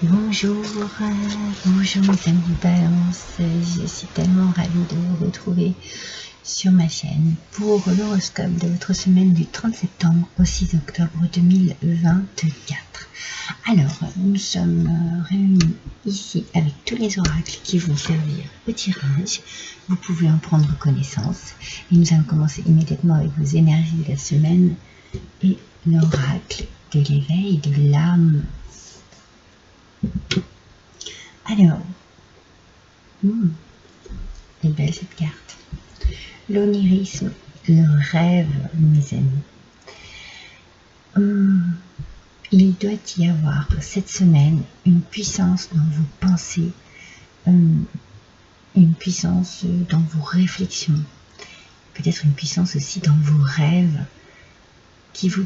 Bonjour, bonjour mes amis Balance, je suis tellement ravie de vous retrouver sur ma chaîne pour l'horoscope de votre semaine du 30 septembre au 6 octobre 2024. Alors, nous sommes réunis ici avec tous les oracles qui vont servir au tirage. Vous pouvez en prendre connaissance et nous allons commencer immédiatement avec vos énergies de la semaine et l'oracle de l'éveil de l'âme. Alors, est belle cette carte. L'onirisme, le rêve, mes amis. Il doit y avoir cette semaine une puissance dans vos pensées, une puissance dans vos réflexions, peut-être une puissance aussi dans vos rêves qui vous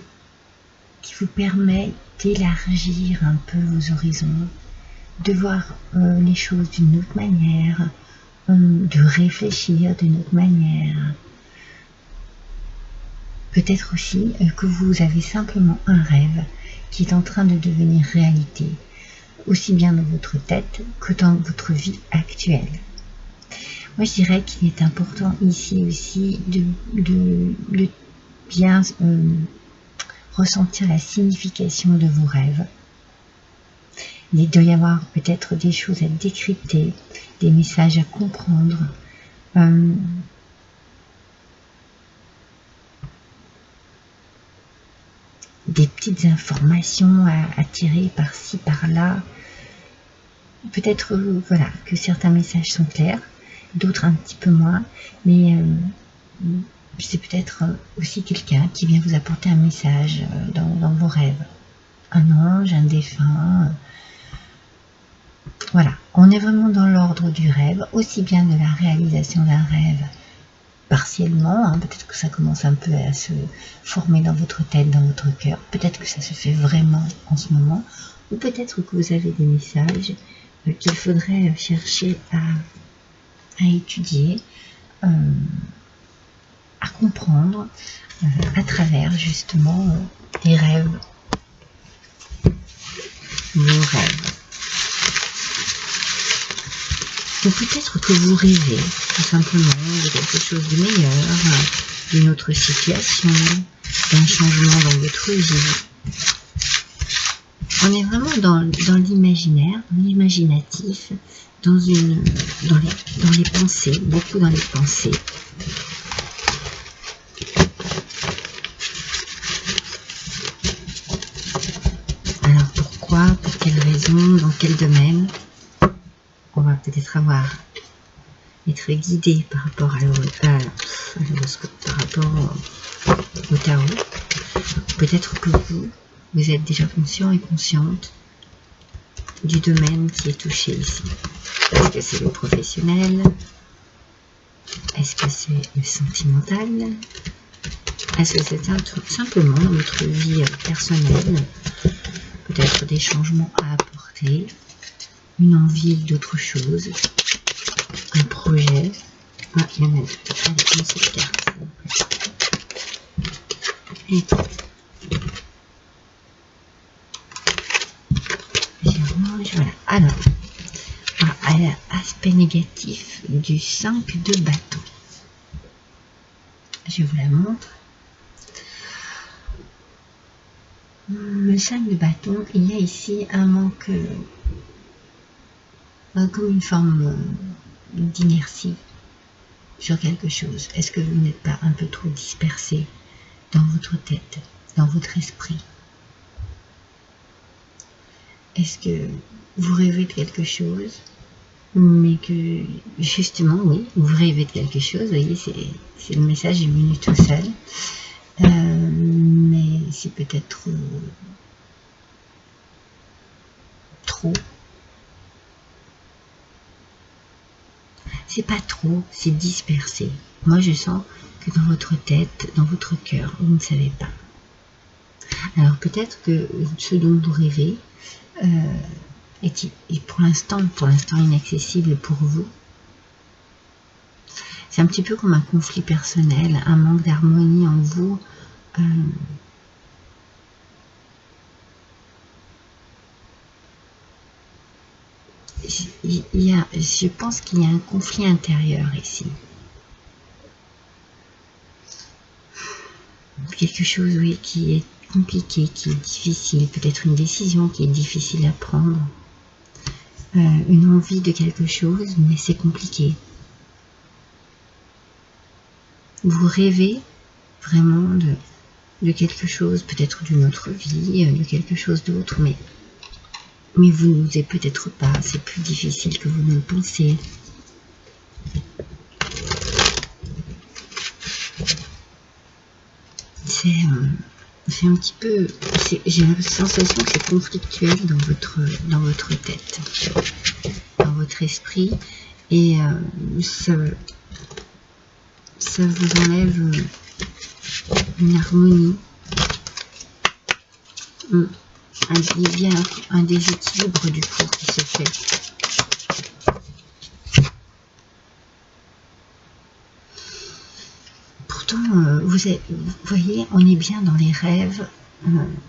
permet d'élargir un peu vos horizons, de voir les choses d'une autre manière, de réfléchir d'une autre manière. Peut-être aussi que vous avez simplement un rêve qui est en train de devenir réalité, aussi bien dans votre tête que dans votre vie actuelle. Moi, je dirais qu'il est important ici aussi de bien ressentir la signification de vos rêves. Il doit y avoir peut-être des choses à décrypter, des messages à comprendre, des petites informations à tirer par-ci, par-là. Peut-être voilà, que certains messages sont clairs, d'autres un petit peu moins, mais c'est peut-être aussi quelqu'un qui vient vous apporter un message dans vos rêves. Un ange, un défunt. Voilà, on est vraiment dans l'ordre du rêve, aussi bien de la réalisation d'un rêve partiellement, peut-être que ça commence un peu à se former dans votre tête, dans votre cœur, peut-être que ça se fait vraiment en ce moment, ou peut-être que vous avez des messages qu'il faudrait chercher à étudier, à comprendre à travers justement des rêves, vos rêves. Ou peut-être que vous rêvez tout simplement de quelque chose de meilleur, d'une autre situation, d'un changement dans votre vie. On est vraiment dans l'imaginaire, dans l'imaginatif, dans les pensées, beaucoup dans les pensées. Alors pourquoi, pour quelle raison, dans quel domaine? On va peut-être être guidé par rapport à l'horoscope, par rapport au tarot. Peut-être que vous êtes déjà conscient et consciente du domaine qui est touché ici. Est-ce que c'est le professionnel? Est-ce que c'est le sentimental? Est-ce que c'est simplement notre vie personnelle? Peut-être des changements à apporter, une envie d'autre chose, un projet. Ah, il y en a deux. Allez, une seule carte. Et voilà. Alors, aspect négatif du 5 de bâton. Je vous la montre. Le 5 de bâton, il y a ici un manque, comme une forme d'inertie sur quelque chose. Est-ce que vous n'êtes pas un peu trop dispersé dans votre tête, dans votre esprit? Est-ce que vous rêvez de quelque chose, mais que justement, oui, vous rêvez de quelque chose, vous voyez, c'est le message est venu tout seul, mais c'est peut-être trop. C'est pas trop, c'est dispersé. Moi, je sens que dans votre tête, dans votre cœur, vous ne savez pas. Alors peut-être que ce dont vous rêvez est pour l'instant inaccessible pour vous. C'est un petit peu comme un conflit personnel, un manque d'harmonie en vous. je pense qu'il y a un conflit intérieur ici. Quelque chose, oui, qui est compliqué, qui est difficile, peut-être une décision qui est difficile à prendre, une envie de quelque chose, mais c'est compliqué. Vous rêvez vraiment de quelque chose, peut-être d'une autre vie, de quelque chose d'autre, mais vous n'osez peut-être pas, c'est plus difficile que vous ne le pensez. C'est un petit peu, j'ai la sensation que c'est conflictuel dans votre tête, dans votre esprit, et ça vous enlève une harmonie. Il y a un déséquilibre du coup qui se fait. Pourtant, vous voyez, on est bien dans les rêves,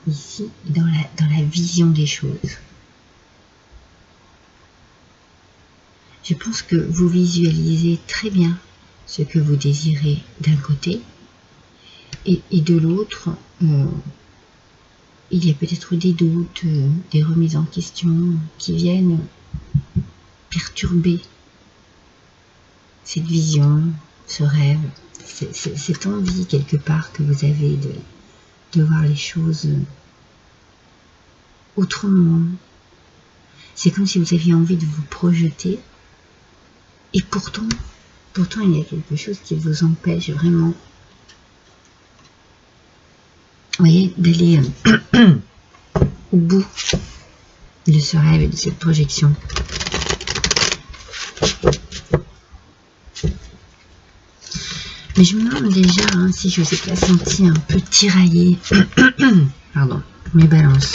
ici, dans la vision des choses. Je pense que vous visualisez très bien ce que vous désirez d'un côté, et de l'autre, il y a peut-être des doutes, des remises en question qui viennent perturber cette vision, ce rêve, cette envie quelque part que vous avez de voir les choses autrement. C'est comme si vous aviez envie de vous projeter, et pourtant il y a quelque chose qui vous empêche vraiment, vous voyez, d'aller au bout de ce rêve et de cette projection. Mais je me demande déjà si je vous ai pas senti un peu tiraillé. Pardon, mes balances.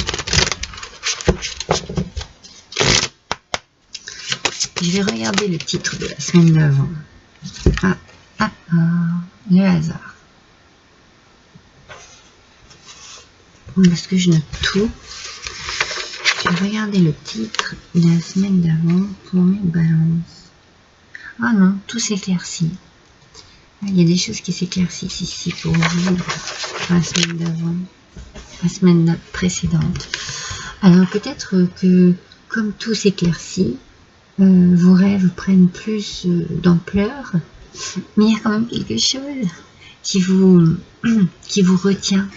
Je vais regarder le titre de la semaine d'avant. Le hasard. Parce que je note tout. Je vais regarder le titre de la semaine d'avant pour mes balances. Ah non, tout s'éclaircit. Il y a des choses qui s'éclaircissent ici pour vous, la semaine d'avant, la semaine précédente. Alors peut-être que, comme tout s'éclaircit, vos rêves prennent plus d'ampleur, mais il y a quand même quelque chose qui vous retient.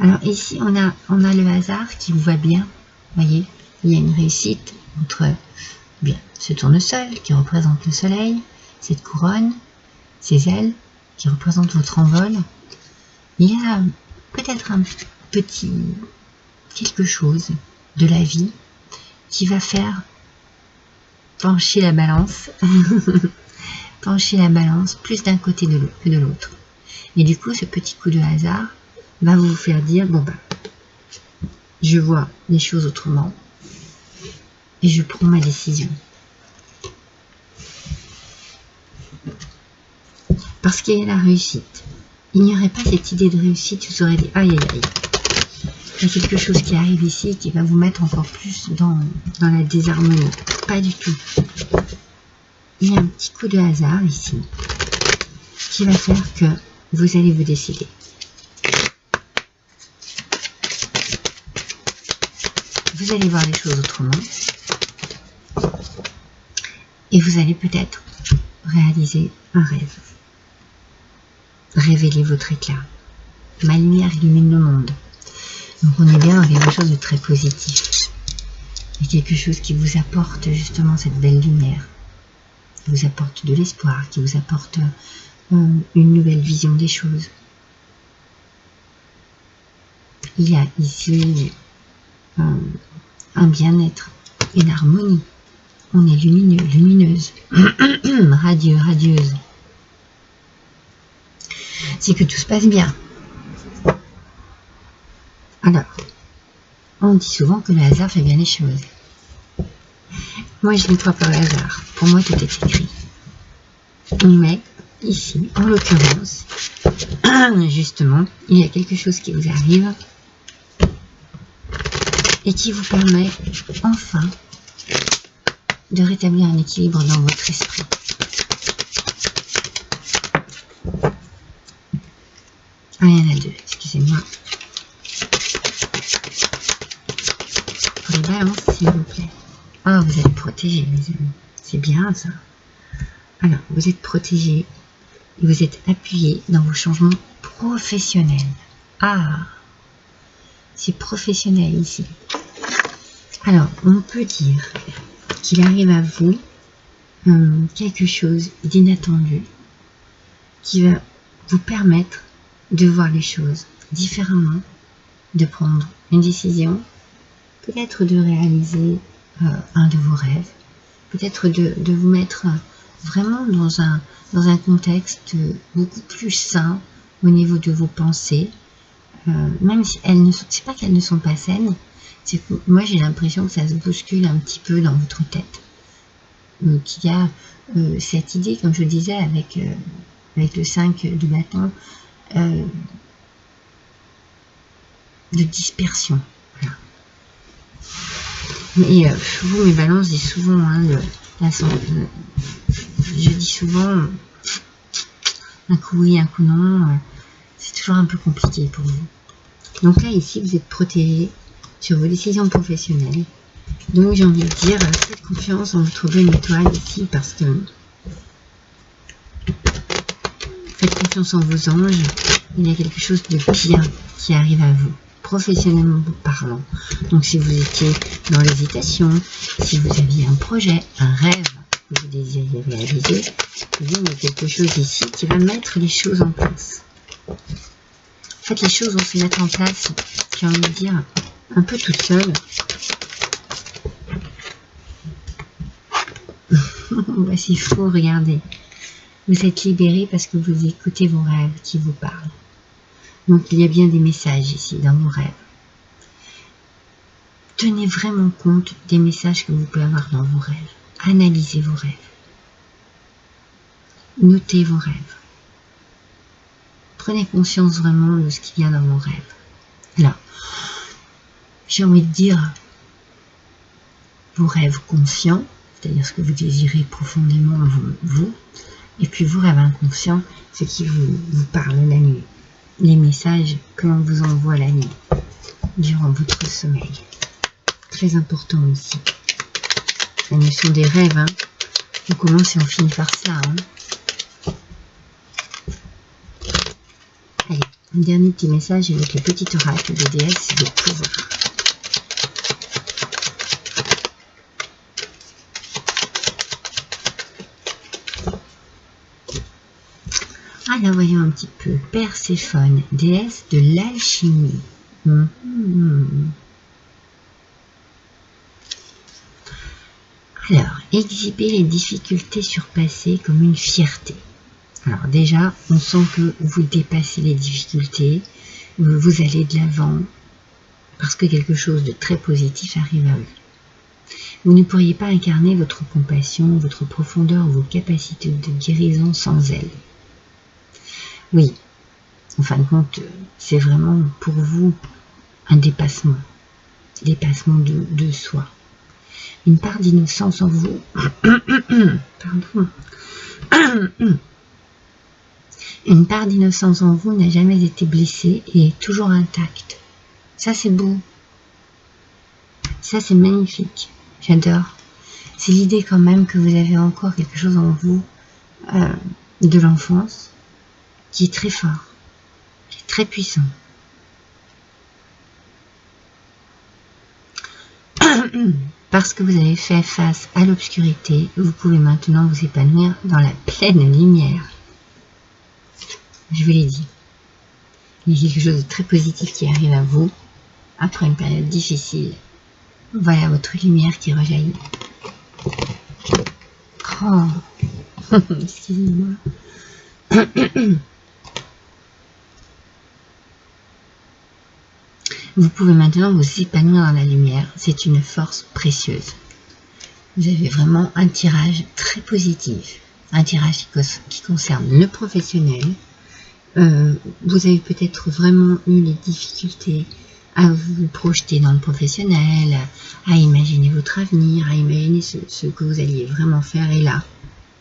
Alors ici, on a le hasard qui vous va bien, voyez, il y a une réussite entre bien ce tournesol qui représente le soleil, cette couronne, ces ailes qui représentent votre envol. Il y a peut-être un petit quelque chose de la vie qui va faire pencher la balance, pencher la balance plus d'un côté que de l'autre. Et du coup, ce petit coup de hasard va vous faire dire, bon ben, je vois les choses autrement et je prends ma décision. Parce qu'il y a la réussite. Il n'y aurait pas cette idée de réussite, vous aurez dit, aïe aïe aïe. Il y a quelque chose qui arrive ici qui va vous mettre encore plus dans la désharmonie. Pas du tout. Il y a un petit coup de hasard ici qui va faire que vous allez vous décider. Vous allez voir les choses autrement et vous allez peut-être réaliser un rêve. Révéler votre éclat. Ma lumière illumine le monde. Donc on est bien dans quelque chose de très positif. Il y a quelque chose qui vous apporte justement cette belle lumière, qui vous apporte de l'espoir, qui vous apporte une nouvelle vision des choses. Il y a ici un bien-être, une harmonie. On est lumineux, lumineuse, radieux, radieuse. C'est que tout se passe bien. Alors, on dit souvent que le hasard fait bien les choses. Moi, je ne crois pas au hasard. Pour moi, tout est écrit. Mais, ici, en l'occurrence, justement, il y a quelque chose qui vous arrive et qui vous permet enfin de rétablir un équilibre dans votre esprit. Ah, il y en a deux, excusez-moi. Pour les balances, s'il vous plaît. Ah, vous êtes protégés, mes amis. C'est bien, ça. Alors, vous êtes protégés et vous êtes appuyés dans vos changements professionnels. Ah, c'est professionnel ici. Alors, on peut dire qu'il arrive à vous quelque chose d'inattendu qui va vous permettre de voir les choses différemment, de prendre une décision, peut-être de réaliser un de vos rêves, peut-être de vous mettre vraiment dans un contexte beaucoup plus sain au niveau de vos pensées, même si elles ne sont, c'est pas qu'elles ne sont pas saines, c'est que moi j'ai l'impression que ça se bouscule un petit peu dans votre tête, qu'il y a cette idée, comme je disais avec le 5 de bâton, de dispersion. Voilà. Mais vous, mes balances, je dis souvent, hein, je dis souvent, un coup oui, un coup non, c'est toujours un peu compliqué pour vous. Donc là, ici, vous êtes protégé sur vos décisions professionnelles. Donc j'ai envie de dire, faites confiance en votre bonne étoile ici, parce que faites confiance en vos anges. Il y a quelque chose de bien qui arrive à vous, professionnellement parlant. Donc si vous étiez dans l'hésitation, si vous aviez un projet, un rêve que vous désiriez réaliser, il y a quelque chose ici qui va mettre les choses en place. En fait, les choses vont se mettre en place, j'ai envie de dire, un peu toute seule. Voici faux, regardez. Vous êtes libéré parce que vous écoutez vos rêves qui vous parlent. Donc il y a bien des messages ici dans vos rêves. Tenez vraiment compte des messages que vous pouvez avoir dans vos rêves. Analysez vos rêves. Notez vos rêves. Prenez conscience vraiment de ce qu'il y a dans vos rêves. Là, j'ai envie de dire vos rêves conscients, c'est-à-dire ce que vous désirez profondément vous, et puis vos rêves inconscients, ce qui vous parle la nuit, les messages que l'on vous envoie la nuit, durant votre sommeil. Très important ici. La notion des rêves, hein. On commence et on finit par ça. Hein. Allez, un dernier petit message avec le petit oracle de déesse de pouvoir. Alors voyons un petit peu. Perséphone, déesse de l'alchimie. Alors, exhiber les difficultés surpassées comme une fierté. Alors déjà, on sent que vous dépassez les difficultés, vous allez de l'avant, parce que quelque chose de très positif arrive à vous. Vous ne pourriez pas incarner votre compassion, votre profondeur, vos capacités de guérison sans elle. Oui, en fin de compte, c'est vraiment pour vous un dépassement de soi. Une part d'innocence en vous, pardon, une part d'innocence en vous n'a jamais été blessée et est toujours intacte. Ça c'est beau, ça c'est magnifique, j'adore. C'est l'idée quand même que vous avez encore quelque chose en vous de l'enfance qui est très fort, qui est très puissant. Parce que vous avez fait face à l'obscurité, vous pouvez maintenant vous épanouir dans la pleine lumière. Je vous l'ai dit. Il y a quelque chose de très positif qui arrive à vous après une période difficile. Voilà votre lumière qui rejaillit. Oh, excusez-moi. Vous pouvez maintenant vous épanouir dans la lumière. C'est une force précieuse. Vous avez vraiment un tirage très positif. Un tirage qui concerne le professionnel. Vous avez peut-être vraiment eu les difficultés à vous projeter dans le professionnel, à imaginer votre avenir, à imaginer ce que vous alliez vraiment faire. Et là,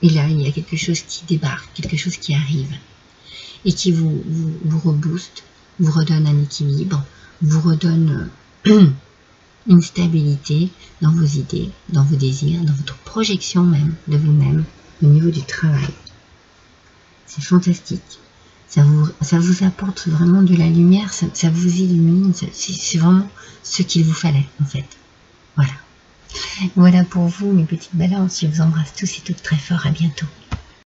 il y a quelque chose qui débarque, quelque chose qui arrive et qui vous rebooste, vous redonne un équilibre, vous redonne une stabilité dans vos idées, dans vos désirs, dans votre projection même de vous-même au niveau du travail. C'est fantastique. Ça vous apporte vraiment de la lumière, ça vous illumine, c'est vraiment ce qu'il vous fallait en fait. Voilà. Voilà pour vous mes petites balances, je vous embrasse tous et toutes très fort, à bientôt.